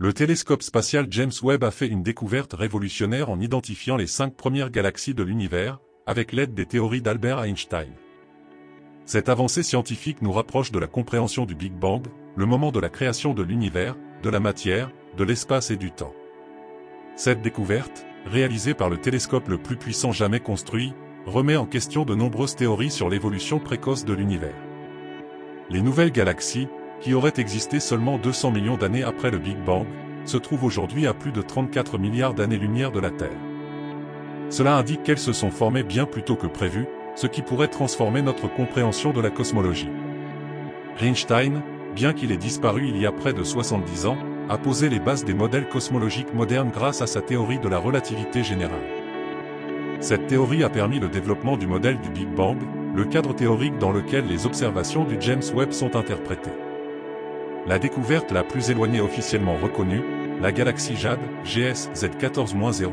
Le télescope spatial James Webb a fait une découverte révolutionnaire en identifiant les 5 premières galaxies de l'univers, avec l'aide des théories d'Albert Einstein. Cette avancée scientifique nous rapproche de la compréhension du Big Bang, le moment de la création de l'univers, de la matière, de l'espace et du temps. Cette découverte, réalisée par le télescope le plus puissant jamais construit, remet en question de nombreuses théories sur l'évolution précoce de l'univers. Les nouvelles galaxies, qui auraient existé seulement 200 millions d'années après le Big Bang, se trouvent aujourd'hui à plus de 34 milliards d'années-lumière de la Terre. Cela indique qu'elles se sont formées bien plus tôt que prévu, ce qui pourrait transformer notre compréhension de la cosmologie. Einstein, bien qu'il ait disparu il y a près de 70 ans, a posé les bases des modèles cosmologiques modernes grâce à sa théorie de la relativité générale. Cette théorie a permis le développement du modèle du Big Bang, le cadre théorique dans lequel les observations du James Webb sont interprétées. La découverte la plus éloignée officiellement reconnue, la galaxie Jade, GS Z14-0,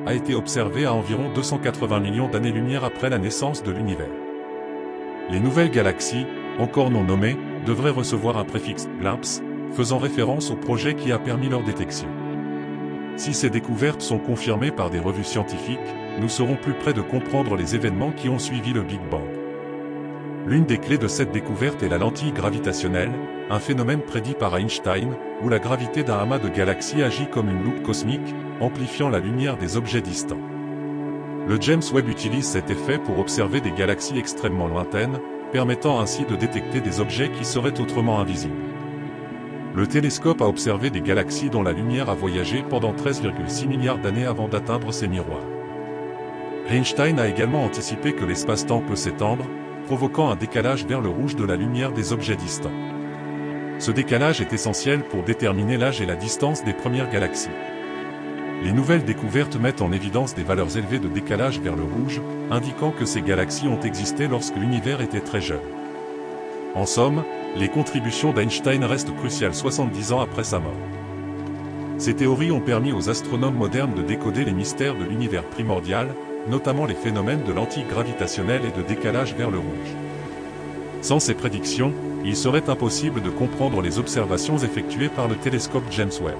a été observée à environ 280 millions d'années-lumière après la naissance de l'univers. Les nouvelles galaxies, encore non nommées, devraient recevoir un préfixe GLIMPS, faisant référence au projet qui a permis leur détection. Si ces découvertes sont confirmées par des revues scientifiques, nous serons plus près de comprendre les événements qui ont suivi le Big Bang. L'une des clés de cette découverte est la lentille gravitationnelle, un phénomène prédit par Einstein, où la gravité d'un amas de galaxies agit comme une loupe cosmique, amplifiant la lumière des objets distants. Le James Webb utilise cet effet pour observer des galaxies extrêmement lointaines, permettant ainsi de détecter des objets qui seraient autrement invisibles. Le télescope a observé des galaxies dont la lumière a voyagé pendant 13,6 milliards d'années avant d'atteindre ses miroirs. Einstein a également anticipé que l'espace-temps peut s'étendre, provoquant un décalage vers le rouge de la lumière des objets distants. Ce décalage est essentiel pour déterminer l'âge et la distance des premières galaxies. Les nouvelles découvertes mettent en évidence des valeurs élevées de décalage vers le rouge, indiquant que ces galaxies ont existé lorsque l'univers était très jeune. En somme, les contributions d'Einstein restent cruciales 70 ans après sa mort. Ces théories ont permis aux astronomes modernes de décoder les mystères de l'univers primordial, notamment les phénomènes de lentille gravitationnelle et de décalage vers le rouge. Sans ces prédictions, il serait impossible de comprendre les observations effectuées par le télescope James Webb.